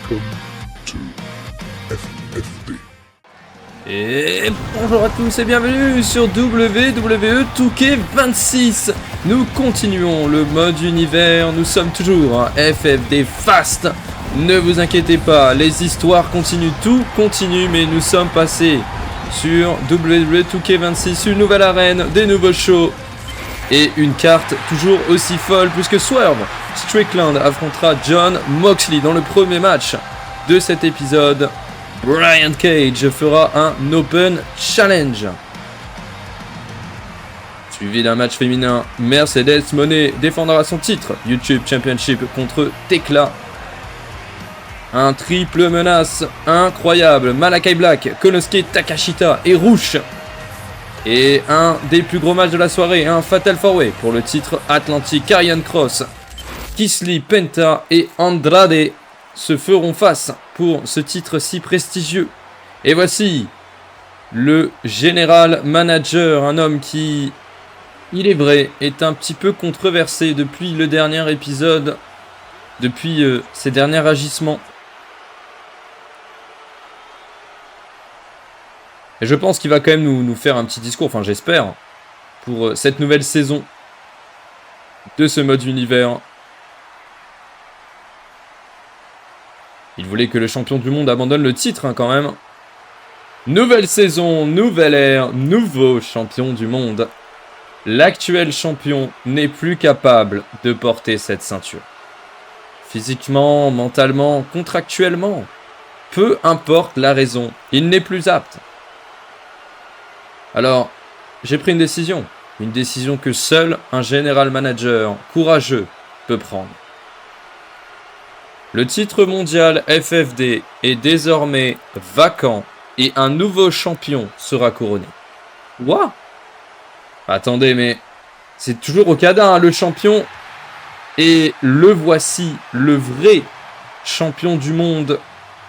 Welcome to FFD. Et bonjour à tous et bienvenue sur WWE 2K26. Nous continuons le mode univers, nous sommes toujours en FFD Fast. Ne vous inquiétez pas, les histoires continuent, tout continue, mais nous sommes passés sur WWE 2K26, une nouvelle arène, des nouveaux shows et une carte toujours aussi folle puisque Swerve Strickland affrontera Jon Moxley dans le premier match de cet épisode. Brian Cage fera un Open Challenge. Suivi d'un match féminin, Mercedes Moné défendra son titre YouTube Championship contre Tekla. Un triple menace incroyable, Malakai Black, Konosuke Takashita et Rush. Et un des plus gros matchs de la soirée, un Fatal 4-Way pour le titre Atlantic. Karrion Kross, Kisly, Penta et Andrade se feront face pour ce titre si prestigieux. Et voici le General Manager, un homme qui, il est vrai, est un petit peu controversé depuis le dernier épisode, depuis ses derniers agissements. Et je pense qu'il va quand même nous faire un petit discours, enfin j'espère, pour cette nouvelle saison de ce mode univers. Il voulait que le champion du monde abandonne le titre quand même. Nouvelle saison, nouvelle ère, nouveau champion du monde. L'actuel champion n'est plus capable de porter cette ceinture. Physiquement, mentalement, contractuellement, peu importe la raison, il n'est plus apte. Alors, j'ai pris une décision que seul un General Manager courageux peut prendre. Le titre mondial FFD est désormais vacant et un nouveau champion sera couronné. What? Attendez, mais c'est toujours Okada, hein, le champion. Et le voici, le vrai champion du monde.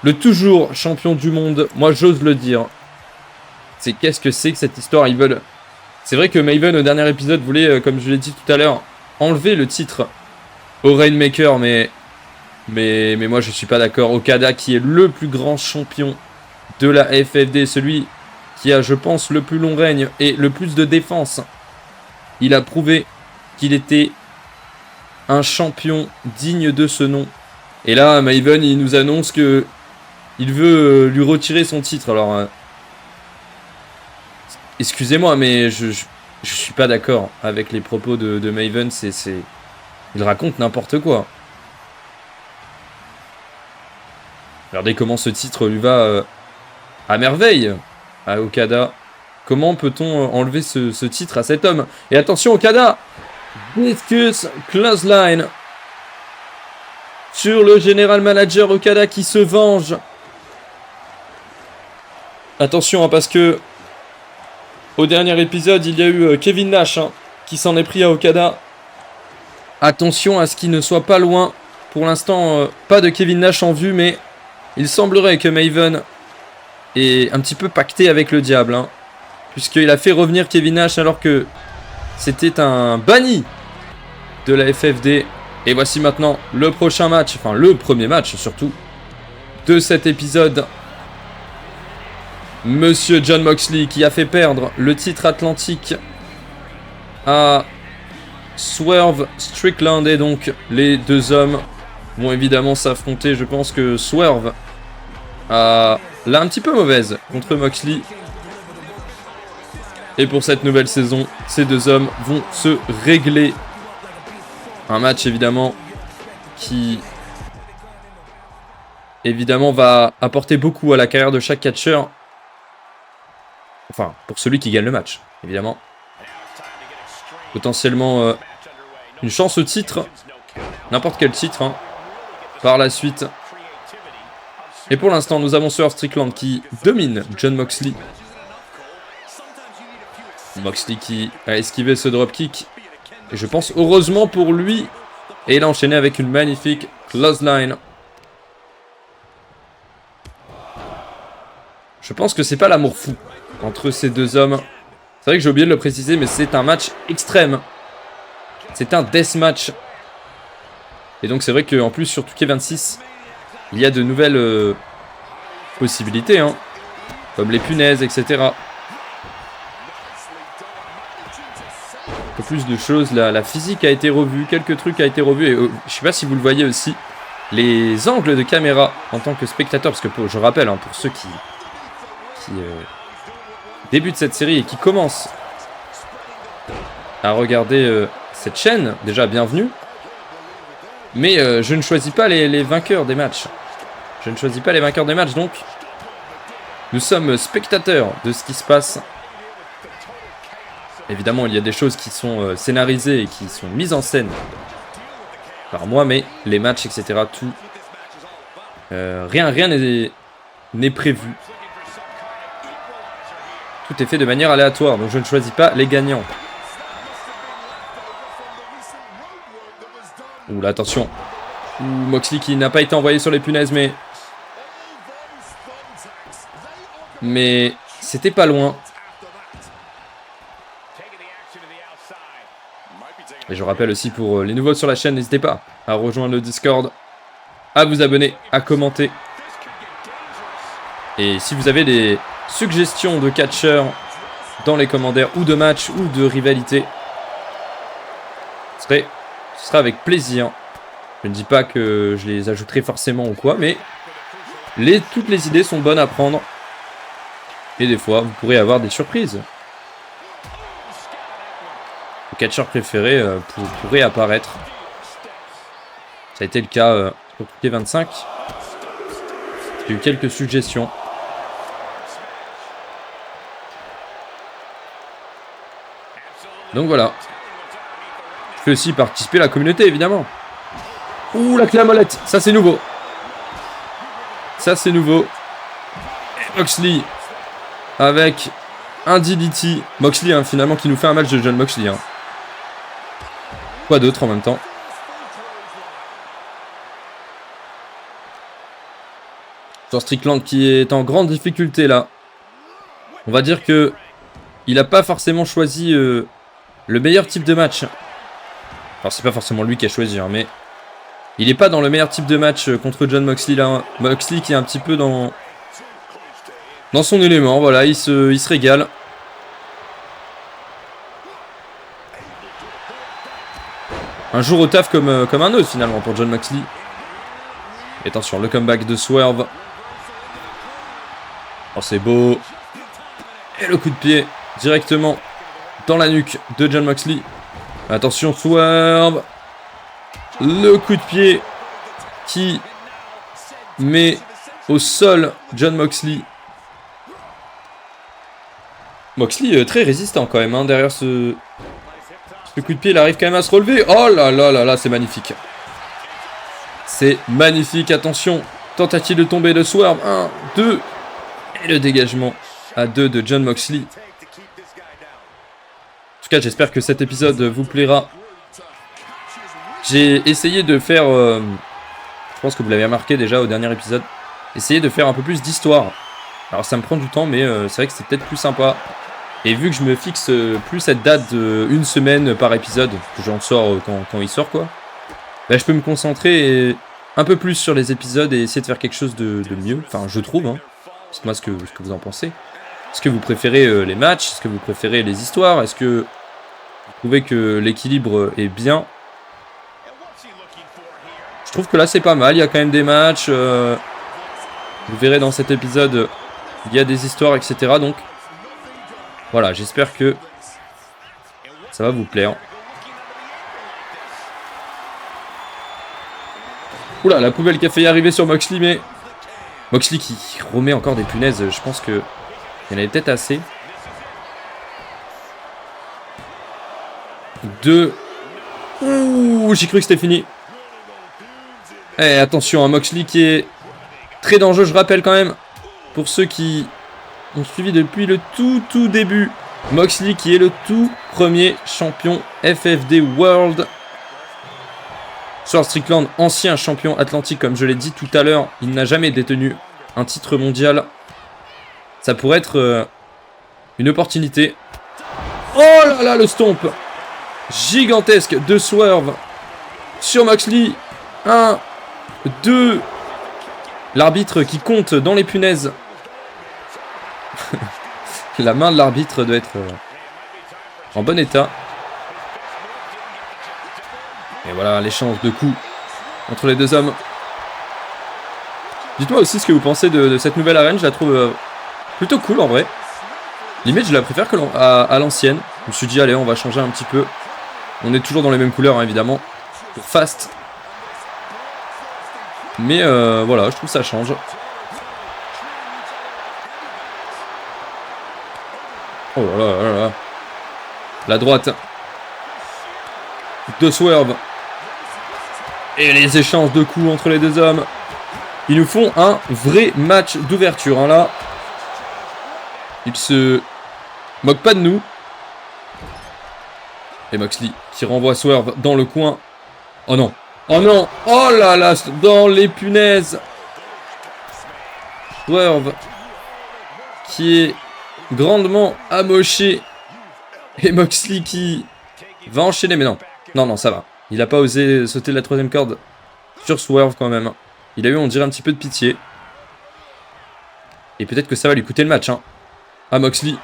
Le toujours champion du monde. Moi, j'ose le dire. Qu'est-ce que c'est que cette histoire? Ils veulent... C'est vrai que Maven, au dernier épisode, voulait, comme je l'ai dit tout à l'heure, enlever le titre au Rainmaker, mais moi je suis pas d'accord. Okada qui est le plus grand champion de la FFD, celui qui a, je pense, le plus long règne et le plus de défense. Il a prouvé qu'il était un champion digne de ce nom. Et là, Maven, il nous annonce que il veut lui retirer son titre. Alors, excusez-moi, mais je suis pas d'accord avec les propos de Maven. Il raconte n'importe quoi. Regardez comment ce titre lui va à merveille à Okada. Comment peut-on enlever ce titre à cet homme? Et attention, Okada, discus clothesline sur le General Manager. Okada qui se venge. Attention, hein, parce que au dernier épisode, il y a eu Kevin Nash qui s'en est pris à Okada. Attention à ce qu'il ne soit pas loin. Pour l'instant, pas de Kevin Nash en vue, mais il semblerait que Maven est un petit peu pacté avec le diable, hein, puisqu'il a fait revenir Kevin Nash alors que c'était un banni de la FFD. Et voici maintenant le prochain match, enfin le premier match surtout, de cet épisode. Monsieur Jon Moxley qui a fait perdre le titre Atlantique à Swerve Strickland. Et donc les deux hommes vont évidemment s'affronter. Je pense que Swerve l'a un petit peu mauvaise contre Moxley. Et pour cette nouvelle saison, ces deux hommes vont se régler. Un match évidemment qui évidemment va apporter beaucoup à la carrière de chaque catcheur. Enfin, pour celui qui gagne le match, évidemment. Potentiellement une chance au titre. N'importe quel titre, hein, par la suite. Et pour l'instant, nous avons Swerve Strickland qui domine Jon Moxley. Moxley qui a esquivé ce dropkick. Et je pense heureusement pour lui. Et il a enchaîné avec une magnifique clothesline. Je pense que c'est pas l'amour fou entre ces deux hommes. C'est vrai que j'ai oublié de le préciser, mais c'est un match extrême. C'est un deathmatch. Et donc c'est vrai qu'en plus sur 2K26, il y a de nouvelles possibilités, hein, comme les punaises, etc. Un peu plus de choses, la physique a été revue, quelques trucs a été revus, et je sais pas si vous le voyez aussi, les angles de caméra en tant que spectateur, parce que je rappelle, hein, pour ceux qui débutent cette série et qui commencent à regarder cette chaîne, déjà bienvenue, mais je ne choisis pas les vainqueurs des matchs. Je ne choisis pas les vainqueurs des matchs, donc nous sommes spectateurs de ce qui se passe. Évidemment, il y a des choses qui sont scénarisées et qui sont mises en scène par moi, mais les matchs, etc., tout, rien n'est prévu. Tout est fait de manière aléatoire, donc je ne choisis pas les gagnants. Ouh là, attention. Ouh, Moxley qui n'a pas été envoyé sur les punaises, mais c'était pas loin. Et je rappelle aussi pour les nouveaux sur la chaîne, n'hésitez pas à rejoindre le Discord, à vous abonner, à commenter. Et si vous avez des suggestions de catcheurs dans les commentaires, ou de matchs, ou de rivalité, ce sera avec plaisir. Je ne dis pas que je les ajouterai forcément ou quoi, mais toutes les idées sont bonnes à prendre. Et des fois, vous pourrez avoir des surprises. Le catcheur préféré pourrait apparaître. Ça a été le cas pour les 25. J'ai eu quelques suggestions. Donc voilà. Je fais aussi participer la communauté, évidemment. Ouh, la clé à molette. Ça, c'est nouveau. Ça, c'est nouveau. Et Moxley avec un DDT. Moxley, hein, finalement, qui nous fait un match de Jon Moxley. Hein. Quoi d'autre en même temps? Sur Strickland qui est en grande difficulté là. On va dire que il n'a pas forcément choisi le meilleur type de match. Alors c'est pas forcément lui qui a choisi, hein, mais il n'est pas dans le meilleur type de match contre Jon Moxley là. Moxley qui est un petit peu dans son élément. Voilà, il se régale. Un jour au taf comme un autre finalement pour Jon Moxley. Et attention, le comeback de Swerve. Oh, c'est beau. Et le coup de pied directement dans la nuque de Jon Moxley. Attention, Swerve. Le coup de pied qui met au sol Jon Moxley. Moxley très résistant quand même, hein, derrière ce coup de pied, il arrive quand même à se relever. Oh là là là là, c'est magnifique. C'est magnifique, attention. Tentative de tomber de Swerve. 1, 2. Et le dégagement à 2 de Jon Moxley. En tout cas, j'espère que cet épisode vous plaira. J'ai essayé de faire... je pense que vous l'avez remarqué déjà au dernier épisode. Essayer de faire un peu plus d'histoire. Alors ça me prend du temps, mais c'est vrai que c'est peut-être plus sympa. Et vu que je me fixe plus cette date d'une semaine par épisode, que j'en sors quand il sort quoi, bah, je peux me concentrer un peu plus sur les épisodes et essayer de faire quelque chose de mieux. Enfin, je trouve. Hein. Dites-moi ce que vous en pensez. Est-ce que vous préférez les matchs? Est-ce que vous préférez les histoires? Est-ce que vous trouvez que l'équilibre est bien? Je trouve que là c'est pas mal. Il y a quand même des matchs. Vous verrez dans cet épisode, il y a des histoires, etc. Donc voilà, j'espère que ça va vous plaire. Oula, la poubelle qui a failli arriver sur Moxley, mais Moxley qui remet encore des punaises. Je pense que il y en avait peut-être assez. 2. Ouh, j'ai cru que c'était fini. Eh, attention, un Moxley qui est très dangereux, je rappelle quand même, pour ceux qui ont suivi depuis le tout début. Moxley qui est le tout premier champion FFD World. Swerve Strickland, ancien champion atlantique, comme je l'ai dit tout à l'heure, il n'a jamais détenu un titre mondial. Ça pourrait être une opportunité. Oh là là, le stomp gigantesque de Swerve sur Moxley. 1, 2. L'arbitre qui compte dans les punaises. La main de l'arbitre doit être en bon état. Et voilà l'échange de coups entre les deux hommes. Dites-moi aussi ce que vous pensez de cette nouvelle arène. Je la trouve plutôt cool en vrai. Limite je la préfère que à l'ancienne. Je me suis dit allez on va changer un petit peu. On est toujours dans les mêmes couleurs hein, évidemment. Pour Fast. Mais voilà je trouve que ça change. Oh là là là là. La droite. De Swerve. Et les échanges de coups entre les deux hommes. Ils nous font un vrai match d'ouverture. Hein, là. Ils se moquent pas de nous. Et Moxley qui renvoie Swerve dans le coin. Oh non. Oh non. Oh là là. Dans les punaises. Swerve. Qui est grandement amoché. Et Moxley qui va enchaîner. Mais non. Non, non, ça va. Il a pas osé sauter de la troisième corde sur Swerve quand même. Il a eu, on dirait, un petit peu de pitié. Et peut-être que ça va lui coûter le match. Hein. À Moxley.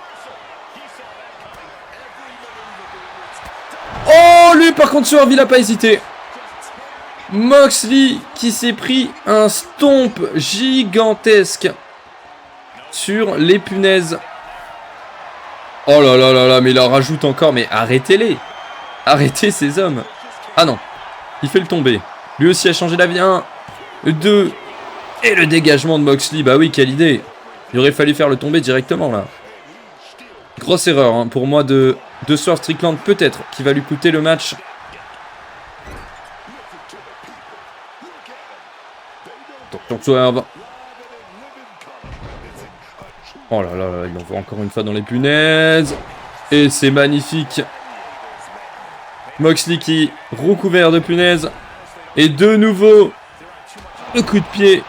Oh, lui, par contre, Swerve, il a pas hésité. Moxley qui s'est pris un stomp gigantesque sur les punaises. Oh là là là là, mais il en rajoute encore. Mais arrêtez-les. Arrêtez ces hommes. Ah non. Il fait le tomber. Lui aussi a changé d'avis. 1, 2. Et le dégagement de Moxley. Bah oui, quelle idée. Il aurait fallu faire le tomber directement là. Grosse erreur hein, pour moi de Swerve Strickland. Peut-être qui va lui coûter le match. Donc Swerve. Oh là là là, il envoie encore une fois dans les punaises. Et c'est magnifique. Moxley qui recouvert de punaises. Et de nouveau, le coup de pied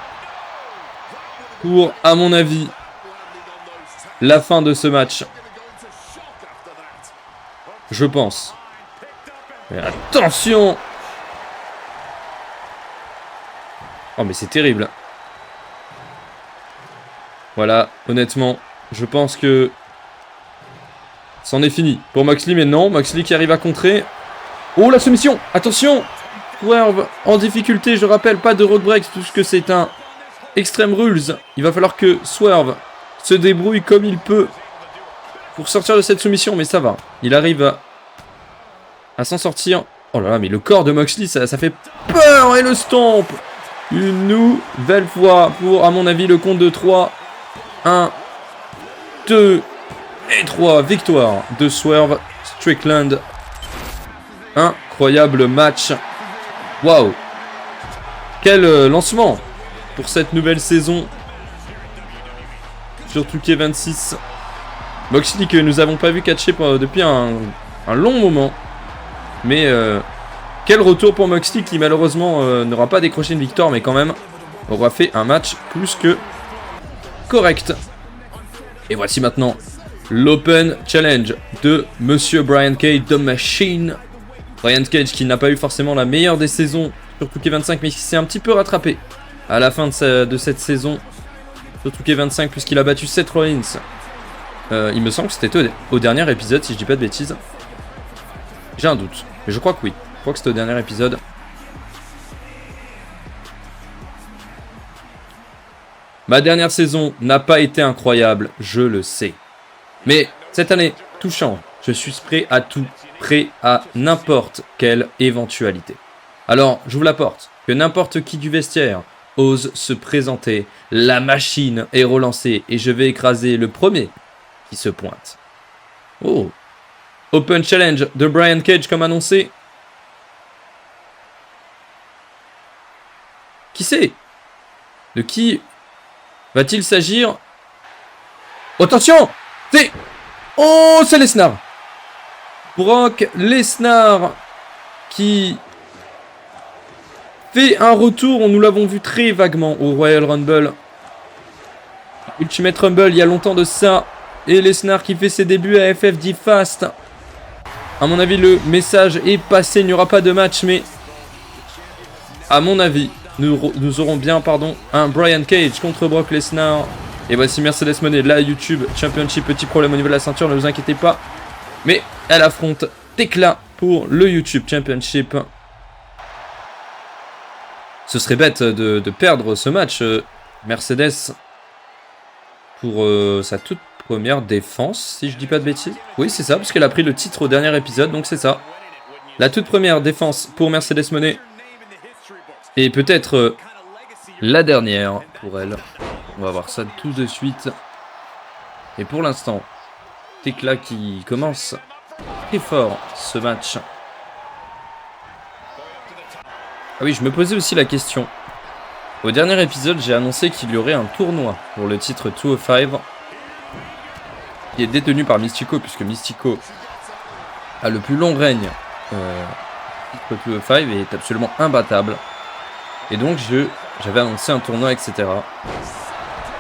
pour, à mon avis, la fin de ce match. Je pense. Mais attention! Oh mais c'est terrible. Voilà, honnêtement, je pense que c'en est fini pour Moxley, mais non, Moxley qui arrive à contrer. Oh, la soumission! Attention! Swerve en difficulté, je rappelle, pas de road breaks puisque c'est un Extreme Rules. Il va falloir que Swerve se débrouille comme il peut pour sortir de cette soumission, mais ça va. Il arrive à s'en sortir. Oh là là, mais le corps de Moxley, ça fait peur! Et le stomp! Une nouvelle fois pour, à mon avis, le compte de 3. 1, 2 et 3. Victoire de Swerve Strickland. Incroyable match. Waouh. Quel lancement pour cette nouvelle saison sur 2K26. Moxley que nous n'avons pas vu catcher depuis un long moment. Mais quel retour pour Moxley qui malheureusement n'aura pas décroché une victoire, mais quand même aura fait un match plus que correct. Et voici maintenant l'Open Challenge de Monsieur Brian Cage, The Machine. Brian Cage qui n'a pas eu forcément la meilleure des saisons sur 2K25, mais qui s'est un petit peu rattrapé à la fin de cette saison sur 2K25 puisqu'il a battu Seth Rollins. Il me semble que c'était au dernier épisode, si je dis pas de bêtises. J'ai un doute, mais je crois que oui. Je crois que c'était au dernier épisode. Ma dernière saison n'a pas été incroyable, je le sais. Mais cette année, tout change. Je suis prêt à tout, prêt à n'importe quelle éventualité. Alors, j'ouvre la porte, que n'importe qui du vestiaire ose se présenter. La machine est relancée et je vais écraser le premier qui se pointe. Oh! Open Challenge de Brian Cage comme annoncé. Qui c'est? De qui va-t-il s'agir? Attention! C'est... Oh, c'est Lesnar! Brock Lesnar qui fait un retour. Nous l'avons vu très vaguement au Royal Rumble. Ultimate Rumble, il y a longtemps de ça. Et Lesnar qui fait ses débuts à FFD Fast. À mon avis, le message est passé. Il n'y aura pas de match, mais à mon avis, nous aurons bien un Brian Cage contre Brock Lesnar. Et voici Mercedes Moné, la YouTube Championship. Petit problème au niveau de la ceinture, ne vous inquiétez pas. Mais elle affronte Tekla pour le YouTube Championship. Ce serait bête de perdre ce match, Mercedes, pour sa toute première défense, si je dis pas de bêtises. Oui, c'est ça, parce qu'elle a pris le titre au dernier épisode, donc c'est ça. La toute première défense pour Mercedes Moné. Et peut-être la dernière pour elle. On va voir ça tout de suite. Et pour l'instant, Tekla qui commence très fort ce match. Ah oui, je me posais aussi la question. Au dernier épisode, j'ai annoncé qu'il y aurait un tournoi pour le titre 205 qui est détenu par Mystico, puisque Mystico a le plus long règne titre 205 et est absolument imbattable. Et donc j'avais annoncé un tournoi, etc.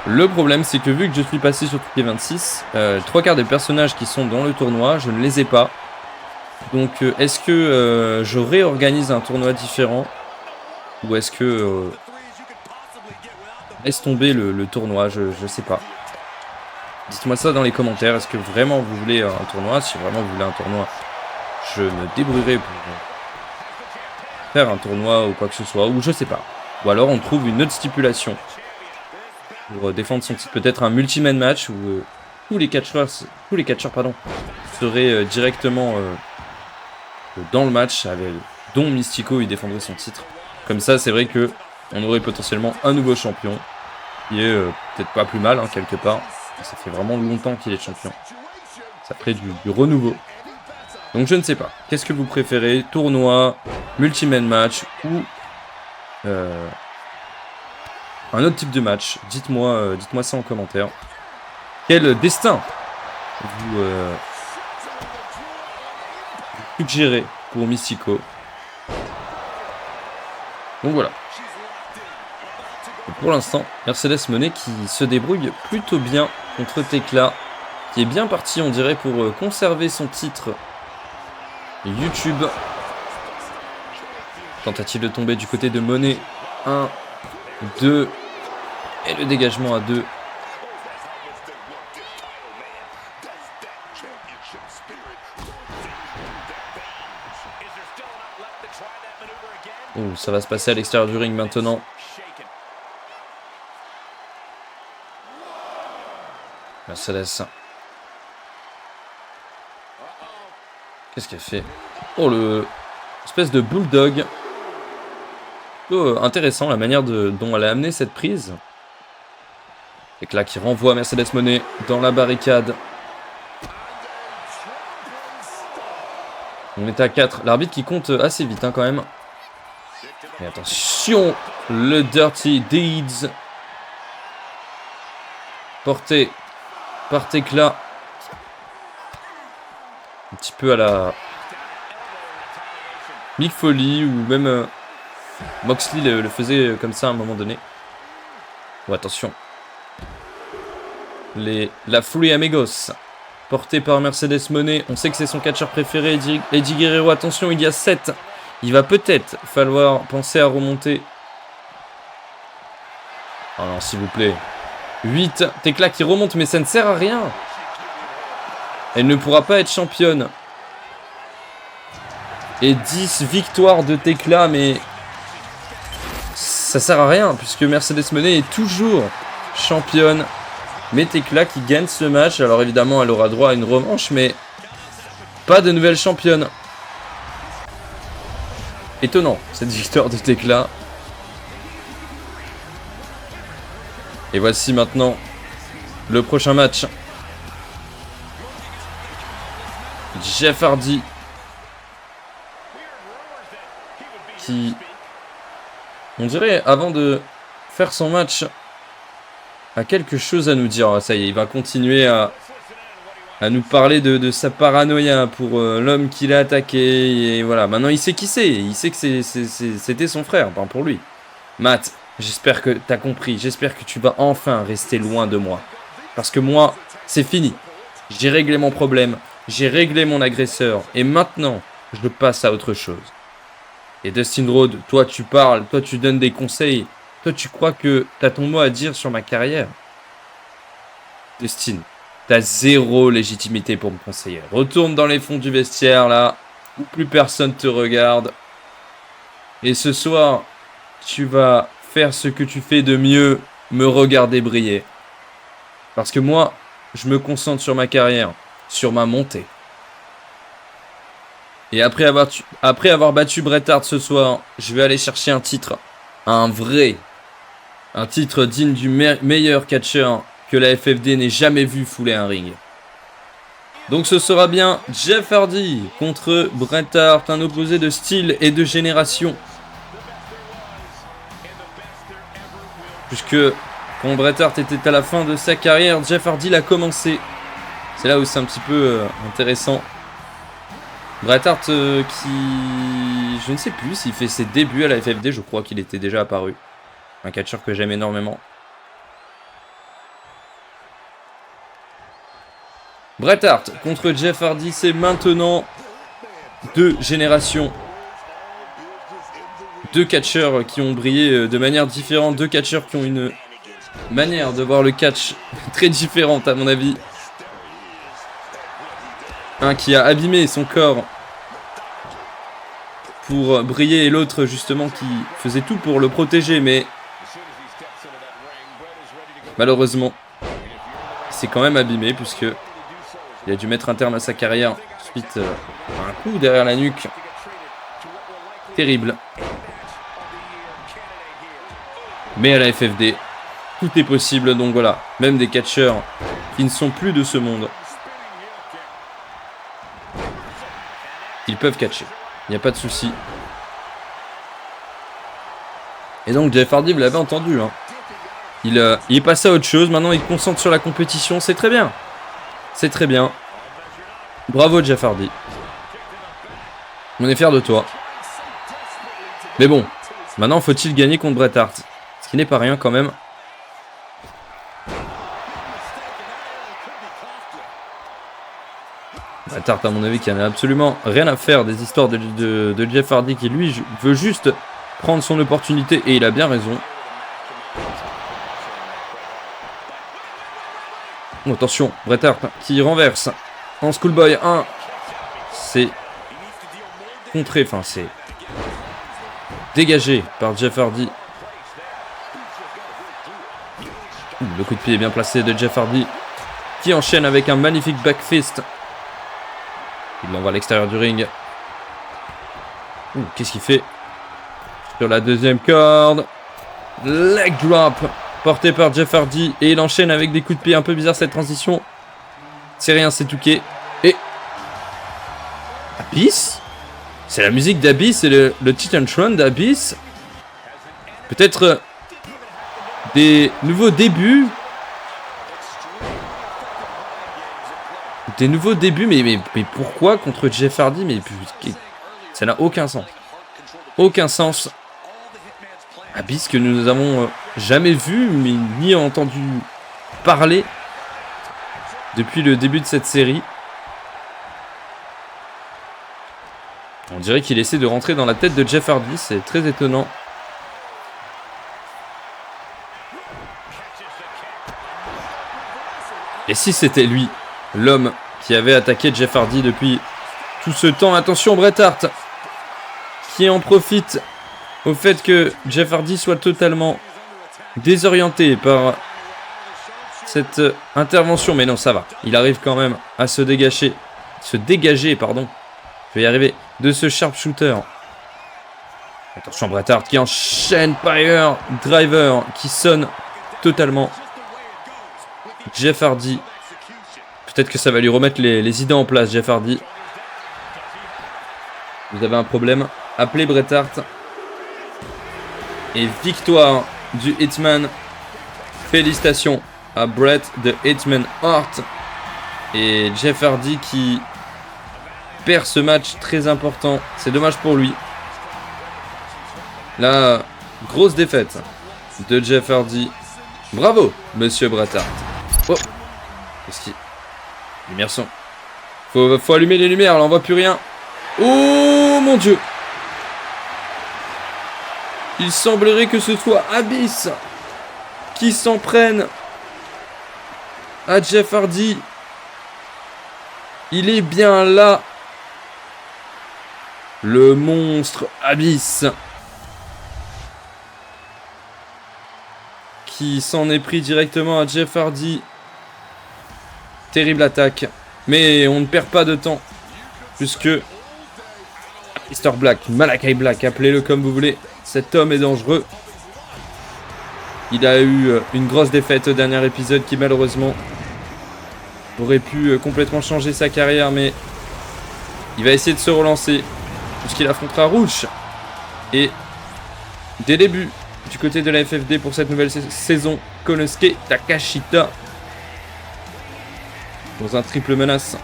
Le problème, c'est que vu que je suis passé sur toutes les 26, 3/4 des personnages qui sont dans le tournoi, je ne les ai pas. Donc est-ce que je réorganise un tournoi différent? Ou est-ce que laisse tomber le tournoi? Je sais pas. Dites-moi ça dans les commentaires. Est-ce que vraiment vous voulez un tournoi? Si vraiment vous voulez un tournoi, je me débrouillerai pour faire un tournoi ou quoi que ce soit. Ou je sais pas. Ou alors on trouve une autre stipulation pour défendre son titre. Peut-être un multi-man match où tous les catcheurs seraient directement dans le match, dont Mystico il défendrait son titre. Comme ça, c'est vrai que on aurait potentiellement un nouveau champion, qui est peut-être pas plus mal, hein, quelque part. Ça fait vraiment longtemps qu'il est champion. Ça ferait du renouveau. Donc je ne sais pas. Qu'est-ce que vous préférez? Tournoi, multi-man match ou un autre type de match? Dites-moi ça en commentaire. Quel destin vous suggérez pour Mystico? Donc voilà. Et pour l'instant, Mercedes Moné qui se débrouille plutôt bien contre Tekla, qui est bien parti, on dirait, pour conserver son titre YouTube. Tentative de tomber du côté de Moné. 1, 2. Et le dégagement à 2. Oh, ça va se passer à l'extérieur du ring maintenant. Mercedes. Qu'est-ce qu'elle fait? Oh, le espèce de bulldog. Oh, intéressant la manière dont elle a amené cette prise. Et là qui renvoie Mercedes Moné dans la barricade. On est à 4. L'arbitre qui compte assez vite hein, quand même. Et attention, le Dirty Deeds. Porté par Tekla. Un petit peu à la Mick Foley ou même Moxley le faisait comme ça à un moment donné. Oh, attention. La Free Amigos. Porté par Mercedes Moné. On sait que c'est son catcheur préféré, Eddie Guerrero. Attention, il y a 7. Il va peut-être falloir penser à remonter. Oh non, s'il vous plaît. 8. Tekla qui remonte, mais ça ne sert à rien. Elle ne pourra pas être championne. Et 10 victoires de Tekla, mais ça sert à rien, puisque Mercedes Moné est toujours championne. Mais Tekla qui gagne ce match. Alors évidemment, elle aura droit à une revanche, mais pas de nouvelle championne. Étonnant, cette victoire de Tekla. Et voici maintenant le prochain match. Jeff Hardy. Qui, on dirait, avant de faire son match, a quelque chose à nous dire. Ah, ça y est, il va continuer à nous parler de sa paranoïa pour l'homme qu'il a attaqué. Et voilà, maintenant il sait qui c'est. Il sait que c'était son frère, ben pour lui. Matt, j'espère que t'as compris. J'espère que tu vas enfin rester loin de moi. Parce que moi, c'est fini. J'ai réglé mon problème. J'ai réglé mon agresseur. Et maintenant, je passe à autre chose. Et Dustin Rhodes, toi tu parles, toi tu donnes des conseils, toi tu crois que t'as ton mot à dire sur ma carrière. Dustin, t'as zéro légitimité pour me conseiller. Retourne dans les fonds du vestiaire là, où plus personne te regarde. Et ce soir, tu vas faire ce que tu fais de mieux, me regarder briller. Parce que moi, je me concentre sur ma carrière, sur ma montée. Et après avoir battu Bret Hart ce soir, je vais aller chercher un titre. Un titre digne du meilleur catcheur que la FFD n'ait jamais vu fouler un ring. Donc ce sera bien Jeff Hardy contre Bret Hart, un opposé de style et de génération. Puisque quand Bret Hart était à la fin de sa carrière, Jeff Hardy l'a commencé. C'est là où c'est un petit peu intéressant. Bret Hart qui... Je ne sais plus s'il fait ses débuts à la FFD, je crois qu'il était déjà apparu. Un catcheur que j'aime énormément. Bret Hart contre Jeff Hardy, c'est maintenant deux générations. Deux catcheurs qui ont brillé de manière différente. Deux catcheurs qui ont une manière de voir le catch très différente à mon avis. Un qui a abîmé son corps pour briller et l'autre justement qui faisait tout pour le protéger, mais malheureusement c'est quand même abîmé puisque il a dû mettre un terme à sa carrière suite à un coup derrière la nuque terrible. Mais à la FFD tout est possible, donc voilà, même des catcheurs qui ne sont plus de ce monde, ils peuvent catcher, il n'y a pas de souci. Et donc Jeff Hardy, vous l'avez entendu, hein. Il est passé à autre chose, maintenant il se concentre sur la compétition, c'est très bien. C'est très bien. Bravo Jeff Hardy. On est fiers de toi. Mais bon, maintenant faut-il gagner contre Bret Hart, ce qui n'est pas rien quand même. Bret Hart, à mon avis, qui en a absolument rien à faire des histoires de Jeff Hardy, qui lui veut juste prendre son opportunité, et il a bien raison. Oh, attention, Bret Hart qui renverse en Schoolboy 1. C'est contré, enfin c'est dégagé par Jeff Hardy. Le coup de pied est bien placé de Jeff Hardy qui enchaîne avec un magnifique back fist. Il l'envoie à l'extérieur du ring. Qu'est-ce qu'il fait sur la deuxième corde? Leg drop porté par Jeff Hardy. Et il enchaîne avec des coups de pied un peu bizarres cette transition. C'est rien, c'est Touquet. Et Abyss. C'est la musique d'Abyss, c'est le Titantron d'Abyss. Peut-être des nouveaux débuts. Des nouveaux débuts, mais pourquoi contre Jeff Hardy? Mais ça n'a aucun sens. Aucun sens. Abyss que nous avons jamais vu, mais ni entendu parler depuis le début de cette série. On dirait qu'il essaie de rentrer dans la tête de Jeff Hardy, c'est très étonnant. Et si c'était lui, l'homme qui avait attaqué Jeff Hardy depuis tout ce temps? Attention, Bret Hart qui en profite au fait que Jeff Hardy soit totalement désorienté par cette intervention. Mais non, ça va. Il arrive quand même à se dégager, pardon. Je vais y arriver, de ce sharpshooter. Attention, Bret Hart qui enchaîne Fire Driver qui sonne totalement Jeff Hardy. Peut-être que ça va lui remettre les idées en place, Jeff Hardy. Vous avez un problème, appelez Bret Hart. Et victoire du Hitman. Félicitations à Bret the Hitman Hart. Et Jeff Hardy qui perd ce match très important. C'est dommage pour lui. La grosse défaite de Jeff Hardy. Bravo, monsieur Bret Hart. Oh, qu'est-ce qu'il... Lumière son. Faut allumer les lumières, là on voit plus rien. Oh mon dieu. Il semblerait que ce soit Abyss qui s'en prenne à Jeff Hardy. Il est bien là. Le monstre Abyss. Qui s'en est pris directement à Jeff Hardy. Terrible attaque. Mais on ne perd pas de temps. Puisque Mr. Black, Malakai Black, appelez-le comme vous voulez. Cet homme est dangereux. Il a eu une grosse défaite au dernier épisode qui malheureusement aurait pu complètement changer sa carrière. Mais il va essayer de se relancer. Puisqu'il affrontera Rush. Et dès le début du côté de la FFD pour cette nouvelle saison, Konosuke Takeshita dans un triple menace.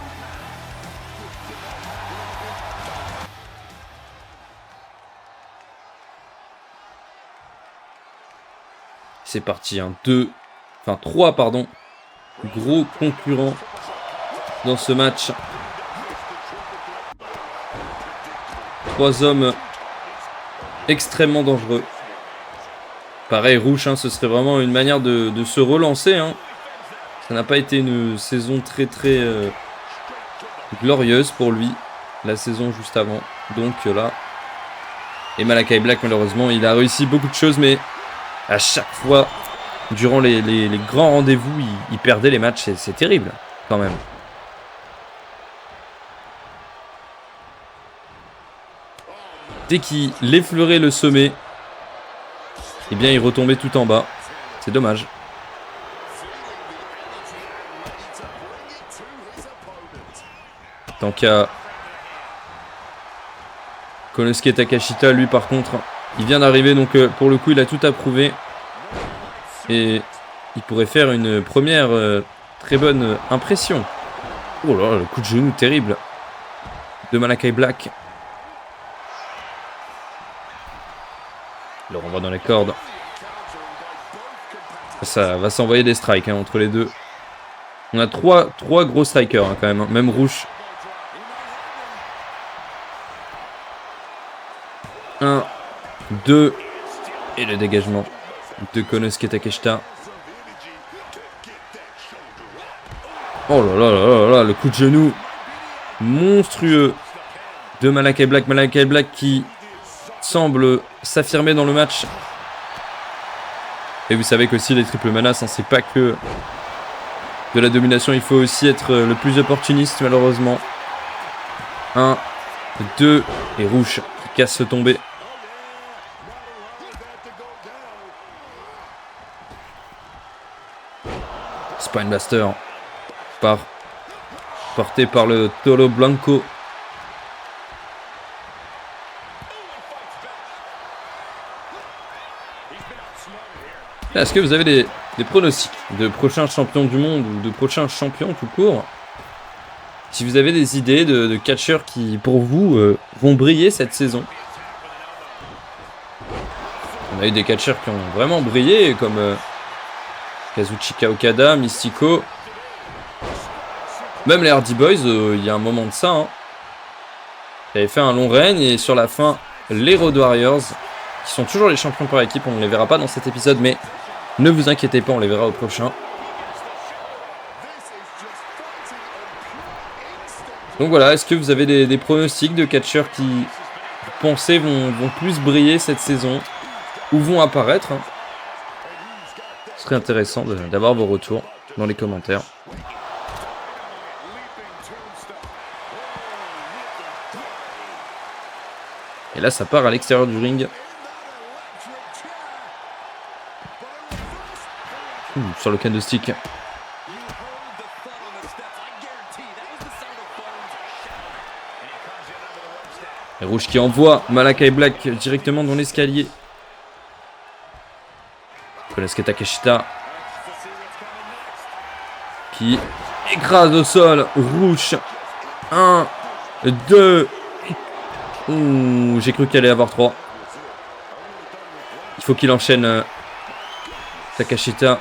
C'est parti, 3 gros concurrents dans ce match. 3 hommes extrêmement dangereux. Pareil, Rush, ce serait vraiment une manière de se relancer. Ça n'a pas été une saison très glorieuse pour lui, la saison juste avant. Donc là, et Malakai Black, malheureusement, il a réussi beaucoup de choses, mais à chaque fois, durant les grands rendez-vous, il perdait les matchs. C'est terrible, quand même. Dès qu'il effleurait le sommet, eh bien, il retombait tout en bas. C'est dommage. Tant qu'à Konosuke Takeshita, lui, par contre, il vient d'arriver. Donc, pour le coup, il a tout approuvé. Et il pourrait faire une première très bonne impression. Oh là là, le coup de genou terrible de Malakai Black. Il le renvoie dans les cordes. Ça va s'envoyer des strikes entre les deux. On a trois gros strikers quand même. Même Rush. 1, 2. Et le dégagement de Konosuke Takeshita. Oh là là là là, le coup de genou monstrueux de Malakai Black. Malakai Black qui semble s'affirmer dans le match. Et vous savez qu'aussi les triples menaces, c'est pas que de la domination, il faut aussi être le plus opportuniste malheureusement. 1, 2 et Rush qui casse ce tombé. Spinebuster porté par le Toro Blanco. Est-ce que vous avez des pronostics de prochains champions du monde ou de prochains champions tout court? Si vous avez des idées de catcheurs qui, pour vous, vont briller cette saison. On a eu des catcheurs qui ont vraiment brillé, comme Kazuchika Okada, Mystico. Même les Hardy Boys, il y a un moment de ça. Ils avaient fait un long règne et sur la fin, les Road Warriors, qui sont toujours les champions par équipe, on ne les verra pas dans cet épisode, mais ne vous inquiétez pas, on les verra au prochain. Donc voilà, est-ce que vous avez des pronostics de catcheurs qui, vous pensez, vont plus briller cette saison ou vont apparaître? Ce serait intéressant d'avoir vos retours dans les commentaires. Et là, ça part à l'extérieur du ring. Sur le candlestick. Et Rush qui envoie Malakai Black directement dans l'escalier. Konosuke Takeshita qui écrase au sol Rush. 1, 2. Ouh, j'ai cru qu'il allait avoir 3. Il faut qu'il enchaîne Takeshita.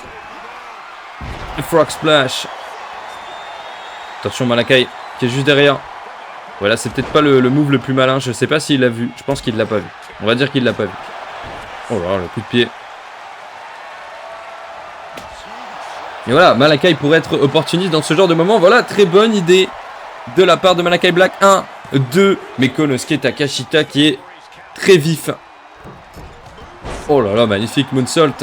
Frog Splash. Attention Malakai qui est juste derrière. Voilà, c'est peut-être pas le move le plus malin. Je sais pas s'il l'a vu. Je pense qu'il l'a pas vu. On va dire qu'il l'a pas vu. Oh là, le coup de pied. Et voilà, Malakai pourrait être opportuniste dans ce genre de moment. Voilà, très bonne idée de la part de Malakai Black. 1, 2. Mais Konosuke Takashita qui est très vif. Oh là là, magnifique moonsault.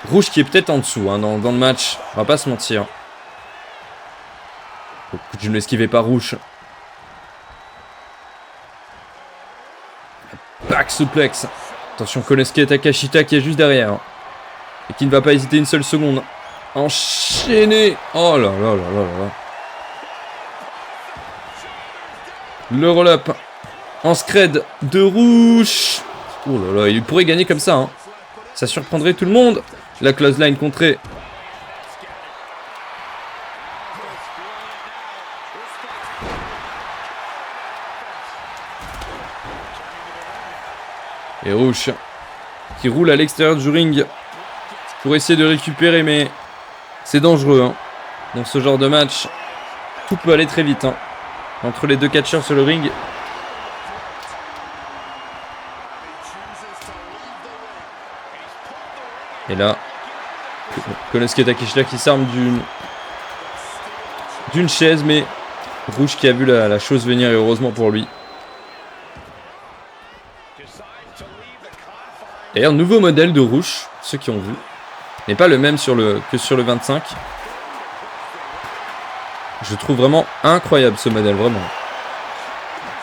Rouge qui est peut-être en dessous hein, dans le match. On va pas se mentir. Je ne l'esquivais pas Rouge. Back suplex. Attention, Konosuke Takashita qui est juste derrière. Et qui ne va pas hésiter une seule seconde. Enchaîné. Oh là là là là là. Le roll-up. En scred de Rouge. Oh là là, il pourrait gagner comme ça. Hein. Ça surprendrait tout le monde. La clothesline contrée. Et Rouge qui roule à l'extérieur du ring pour essayer de récupérer, mais c'est dangereux. Hein. Dans ce genre de match, tout peut aller très vite. Hein. Entre les deux catcheurs sur le ring. Et là, Konosuke Takeshita qui s'arme d'une chaise, mais Rouge qui a vu la chose venir et heureusement pour lui. D'ailleurs, nouveau modèle de Rouge, ceux qui ont vu, n'est pas le même que sur le 25. Je trouve vraiment incroyable ce modèle, vraiment.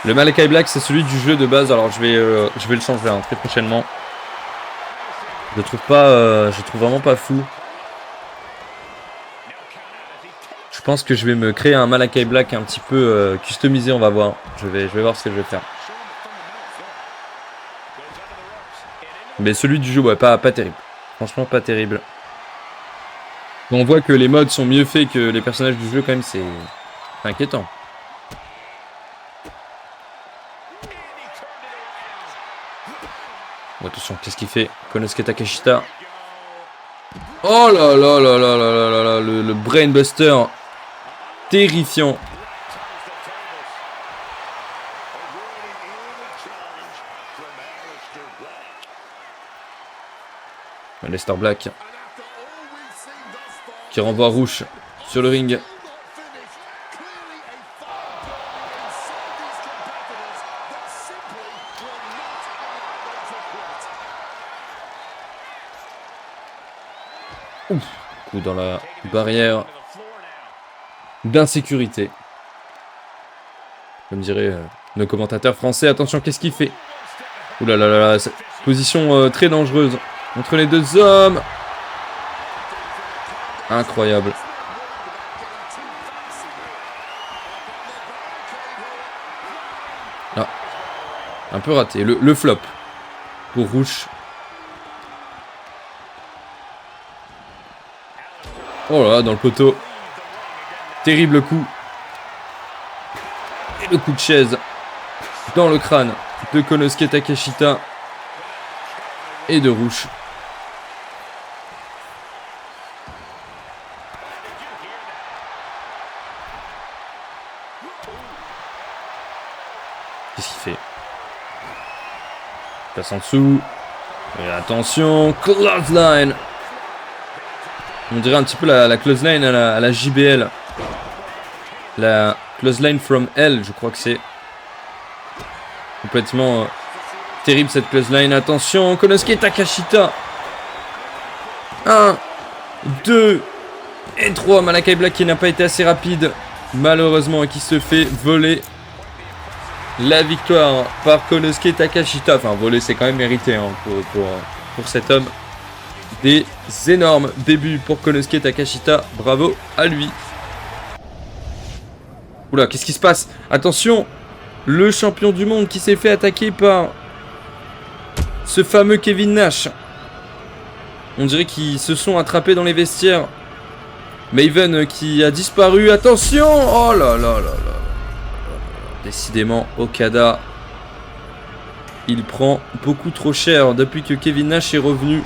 Le Malakai Black, c'est celui du jeu de base, alors je vais le changer hein, très prochainement. Je trouve vraiment pas fou. Je pense que je vais me créer un Malakai Black un petit peu customisé, on va voir. Je vais voir ce que je vais faire. Mais celui du jeu, ouais, pas terrible. Franchement, pas terrible. On voit que les modes sont mieux faits que les personnages du jeu, quand même, c'est inquiétant. Oh, attention, qu'est-ce qu'il fait? Konosuke Takeshita. Oh là là là là là là là, le brainbuster. Terrifiant. Aleister Black qui renvoie Rouge sur le ring. Ouf, coup dans la barrière d'insécurité. Comme diraient nos commentateurs français. Attention, qu'est-ce qu'il fait? Ouh là là là, cette position très dangereuse entre les deux hommes. Incroyable. Ah, un peu raté. Le flop pour Rouge. Oh là là, dans le poteau. Terrible coup. Et le coup de chaise dans le crâne de Konosuke Takeshita et de Rouge. Qu'est-ce qu'il fait? Il passe en dessous. Et attention, clothesline. On dirait un petit peu la clothesline à la JBL. La clothesline from Hell, je crois que c'est. Complètement terrible cette clothesline. Attention, Konosuke Takeshita. 1, 2 et 3. Malakai Black qui n'a pas été assez rapide, malheureusement, et qui se fait voler la victoire par Konosuke Takeshita. Enfin, voler, c'est quand même mérité hein, pour cet homme. Des énormes débuts pour Konosuke Takeshita. Bravo à lui. Oula, qu'est-ce qui se passe? Attention, le champion du monde qui s'est fait attaquer par ce fameux Kevin Nash. On dirait qu'ils se sont attrapés dans les vestiaires. Maven qui a disparu. Attention! Oh là là là là. Décidément, Okada, il prend beaucoup trop cher depuis que Kevin Nash est revenu.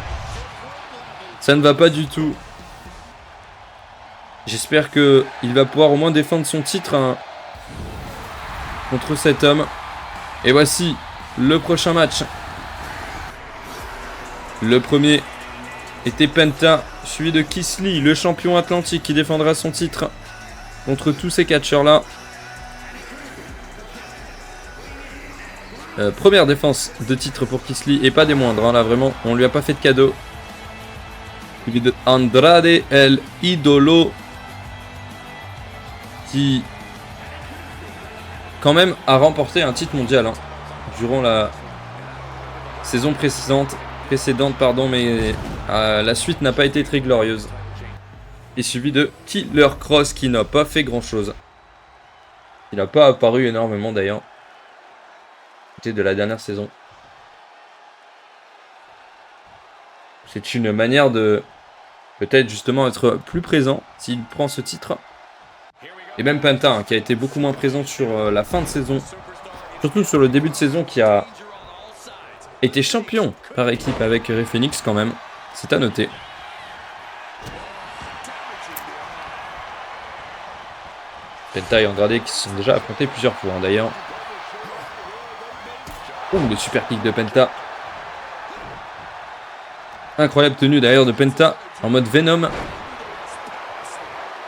Ça ne va pas du tout. J'espère qu'il va pouvoir au moins défendre son titre hein, contre cet homme. Et voici le prochain match. Le premier était Penta, suivi de Keith Lee, le champion atlantique qui défendra son titre contre tous ces catcheurs-là. Première défense de titre pour Keith Lee, et pas des moindres, hein, là vraiment, on lui a pas fait de cadeau. Suivi de Andrade El Idolo, qui quand même a remporté un titre mondial, hein, durant la saison précédente, mais la suite n'a pas été très glorieuse. Et suivi de Killer Kross qui n'a pas fait grand chose. Il n'a pas apparu énormément d'ailleurs. C'était de la dernière saison. C'est une manière de peut-être justement être plus présent s'il prend ce titre. Et même Penta, hein, qui a été beaucoup moins présent sur la fin de saison. Surtout sur le début de saison, qui a été champion par équipe avec Rey Fénix quand même. C'est à noter. Penta et Andrade qui se sont déjà affrontés plusieurs fois, hein, d'ailleurs. Ouh, le super kick de Penta. Incroyable tenue d'ailleurs de Penta en mode Venom.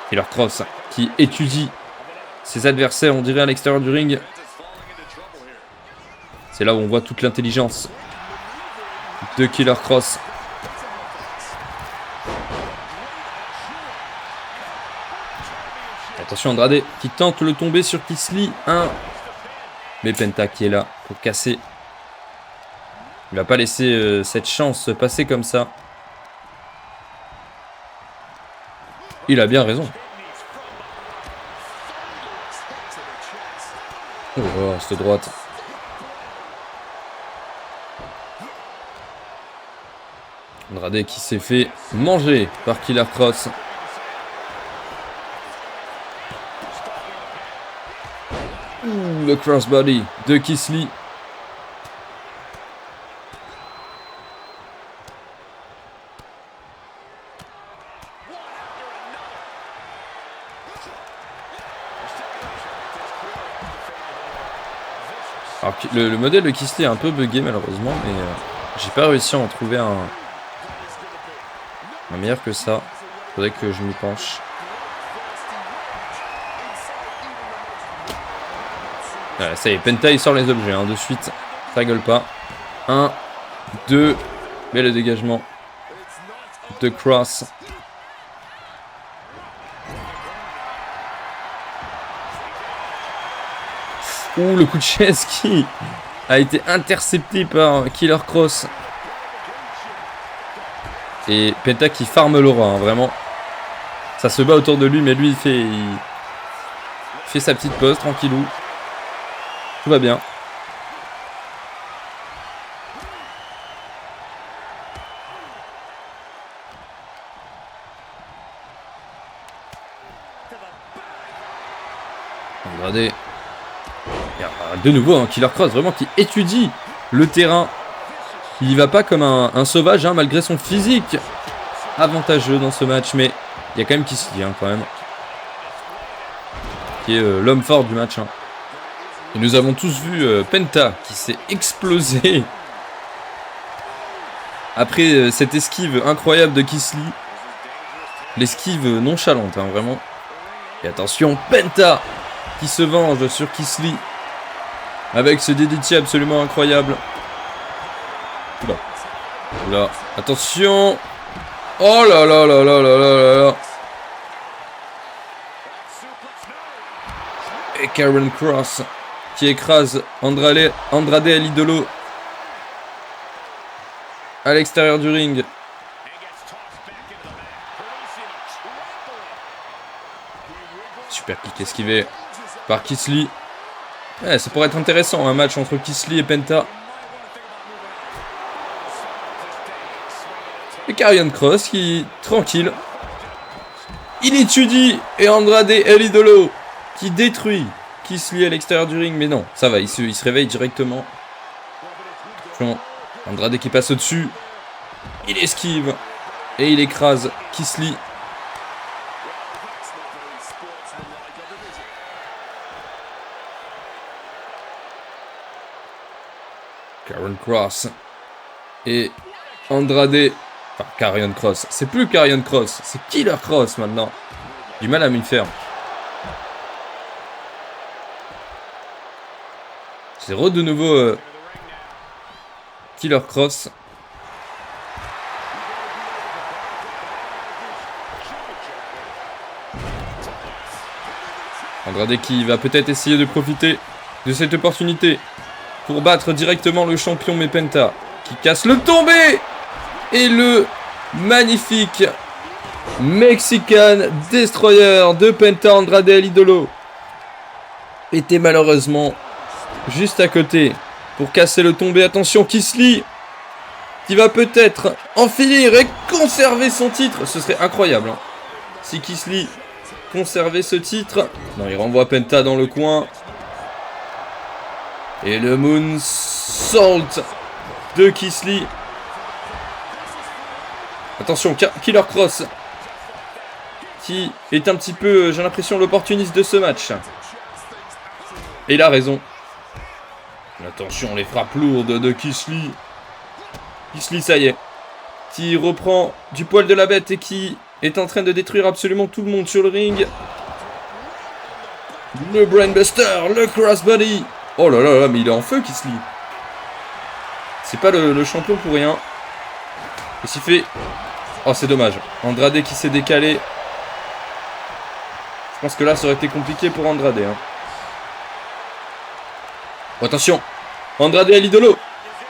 Killer Kross qui étudie ses adversaires, on dirait, à l'extérieur du ring. C'est là où on voit toute l'intelligence de Killer Kross. Attention Andrade qui tente le tomber sur Keith Lee. Mais Penta qui est là pour casser. Il va pas laisser cette chance se passer comme ça. Il a bien raison. Oh, cette droite. Andrade qui s'est fait manger par Killer Kross. Le crossbody de Keith Lee. Alors, le modèle de Keith Lee est un peu bugué malheureusement, mais j'ai pas réussi à en trouver un meilleur que ça. Faudrait que je m'y penche. Voilà, ça y est, Penta il sort les objets, hein, de suite. Ça gueule pas. 1, 2. Mais le dégagement de Kross. Ouh, le coup de chaise qui a été intercepté par Killer Kross. Et Penta qui farme l'aura, hein, vraiment. Ça se bat autour de lui, mais lui il fait sa petite pause, tranquillou. Tout va bien. Regardez. De nouveau un Killer Kross vraiment qui étudie le terrain. Il y va pas comme un sauvage, hein, malgré son physique avantageux dans ce match. Mais il y a quand même Keith Lee, hein, quand même. Qui est l'homme fort du match. Hein. Et nous avons tous vu Penta qui s'est explosé après cette esquive incroyable de Keith Lee. L'esquive nonchalante, hein, vraiment. Et attention, Penta qui se venge sur Keith Lee avec ce DDT absolument incroyable. Oula. Oula. Attention. Oh là là là là là là là là. Et Karen Kross qui écrase Andrade El Idolo à l'extérieur du ring. Super kick esquivé par Keith Lee. Ouais, ça pourrait être intéressant, un match entre Keith Lee et Penta. Et Karen Kross qui, tranquille, il étudie. Et Andrade El Idolo qui détruit Keith Lee à l'extérieur du ring. Mais non, ça va, il se réveille directement. Andrade qui passe au-dessus. Il esquive. Et il écrase Keith Lee. Karrion Kross. Et Andrade. Enfin, Karrion Kross. C'est plus Karrion Kross. C'est Killer Kross maintenant. Du mal à m'y faire. C'est de nouveau Killer Kross. Andrade qui va peut-être essayer de profiter de cette opportunité pour battre directement le champion Penta, qui casse le tombé et le magnifique Mexican Destroyer de Penta Andrade El Idolo était malheureusement juste à côté pour casser le tombé. Attention, Kisly qui va peut-être en finir et conserver son titre. Ce serait incroyable hein, si Kisly conservait ce titre. Non, il renvoie Penta dans le coin. Et le moonsault de Kisly. Attention, Killer Kross qui est un petit peu, j'ai l'impression, l'opportuniste de ce match. Et il a raison. Attention, les frappes lourdes de Kisly. Kisly, ça y est, qui reprend du poil de la bête et qui est en train de détruire absolument tout le monde sur le ring. Le Brainbuster, le Crossbody. Oh là là là, mais il est en feu, Kisly. C'est pas le champion pour rien. Et s'il fait... Oh, c'est dommage. Andrade qui s'est décalé. Je pense que là, ça aurait été compliqué pour Andrade. Hein. Oh, attention. Andrade El Idolo.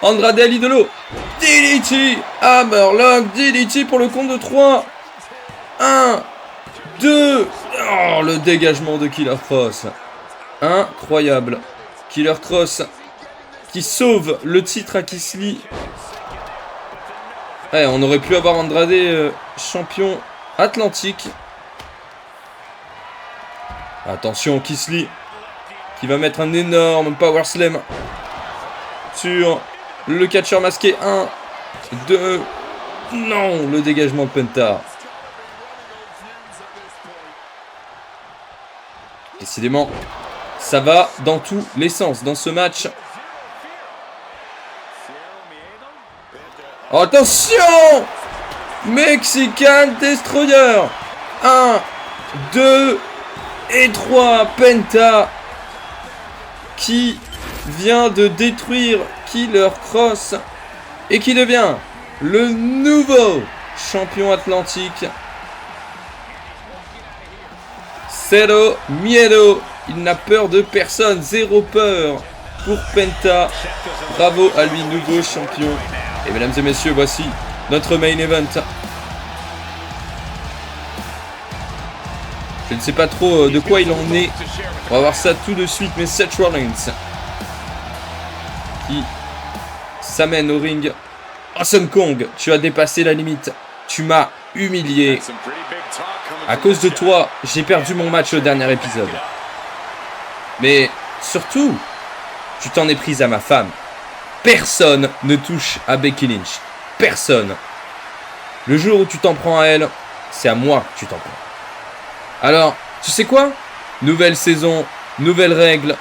Andrade El Idolo. DDT. Hammerlock. DDT pour le compte de 3. 1, 2. Oh, le dégagement de Killer Kross. Incroyable. Killer Kross qui sauve le titre à Kisly. Ouais, on aurait pu avoir Andrade champion atlantique. Attention, Kisly qui va mettre un énorme power slam sur le catcheur masqué. 1, 2. Non, le dégagement de Penta. Décidément, ça va dans tous les sens dans ce match. Attention! Mexican Destroyer. 1, 2 et 3. Penta qui vient de détruire Killer Kross et qui devient le nouveau champion atlantique. Cero miedo. Il n'a peur de personne. Zéro peur pour Penta. Bravo à lui, nouveau champion. Et mesdames et messieurs, voici notre main event. Je ne sais pas trop de quoi il en est. On va voir ça tout de suite. Mais Seth Rollins qui s'amène au ring. Awesome Kong, tu as dépassé la limite. Tu m'as humilié. À cause de toi, j'ai perdu mon match au dernier épisode. Mais surtout, tu t'en es prise à ma femme. Personne ne touche à Becky Lynch. Personne. Le jour où tu t'en prends à elle, c'est à moi que tu t'en prends. Alors, tu sais quoi? Nouvelle saison, nouvelles règles.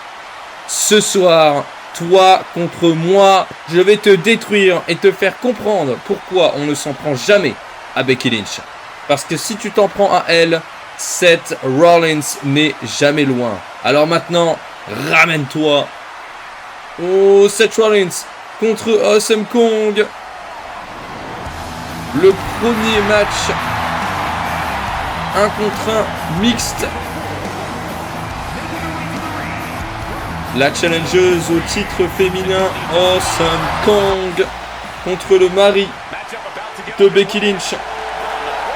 Ce soir, toi contre moi, je vais te détruire et te faire comprendre pourquoi on ne s'en prend jamais à Becky Lynch. Parce que si tu t'en prends à elle, Seth Rollins n'est jamais loin. Alors maintenant, ramène-toi. Oh, Seth Rollins contre Awesome Kong. Le premier match 1 contre 1 mixte. La challengeuse au titre féminin Awesome Kong contre le mari de Becky Lynch.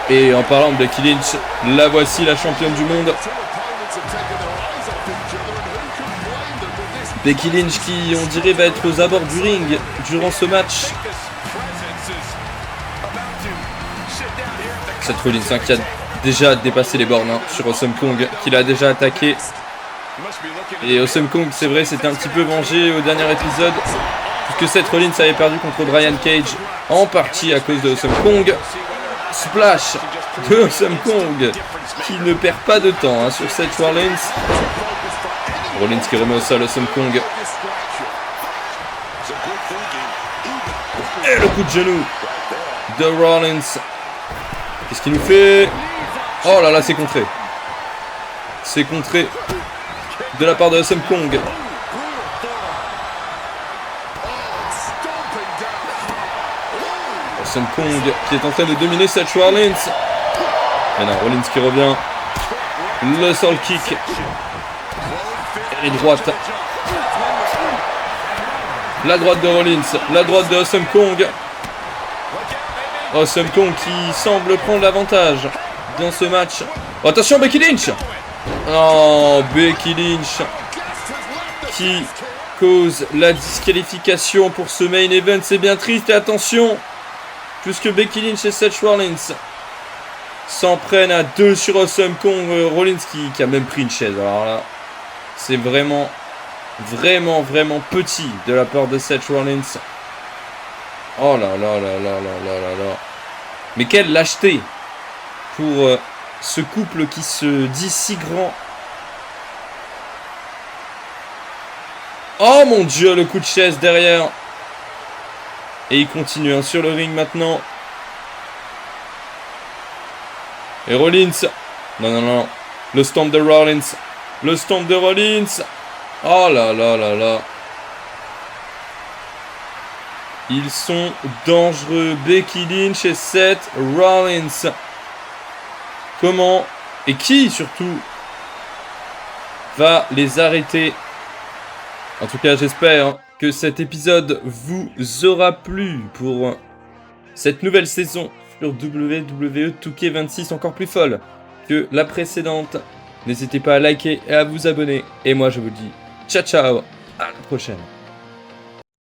Et en parlant de Becky Lynch, la voici la championne du monde. Becky Lynch qui, on dirait, va être aux abords du ring durant ce match. Seth Rollins qui a déjà dépassé les bornes sur Awesome Kong, qui l'a déjà attaqué. Et Awesome Kong, c'est vrai, s'était un petit peu vengé au dernier épisode, puisque Seth Rollins avait perdu contre Brian Cage, en partie à cause de Awesome Kong. Splash de Awesome Kong, qui ne perd pas de temps sur Seth Rollins. Rollins qui remet au sol Awesome Kong. coup de genou de Rollins. Qu'est-ce qu'il nous fait? Oh là là, c'est contré. C'est contré de la part de SM Kong. SM Kong qui est en train de dominer Seth Rollins. Et non, Rollins qui revient. Le soul kick. Et droite. La droite de Rollins. La droite de SM Kong. SM Kong qui semble prendre l'avantage dans ce match. Oh, attention, Becky Lynch. Oh, Becky Lynch qui cause la disqualification pour ce main event. C'est bien triste et attention, puisque Becky Lynch et Seth Rollins s'en prennent à deux sur SM Kong. Rollins qui a même pris une chaise. Alors là, c'est vraiment petit de la part de Seth Rollins. Oh là là là là là là là là. Mais quelle lâcheté pour ce couple qui se dit si grand. Oh mon Dieu, le coup de chaise derrière. Et il continue hein, sur le ring maintenant. Et Rollins. Non, non, non. Le stomp de Rollins. Le stomp de Rollins. Oh là là là là. Ils sont dangereux. Becky Lynch et Seth Rollins. Comment et qui surtout va les arrêter? En tout cas, j'espère que cet épisode vous aura plu pour cette nouvelle saison sur WWE 2K26 encore plus folle que la précédente. N'hésitez pas à liker et à vous abonner. Et moi, je vous dis ciao ciao, à la prochaine.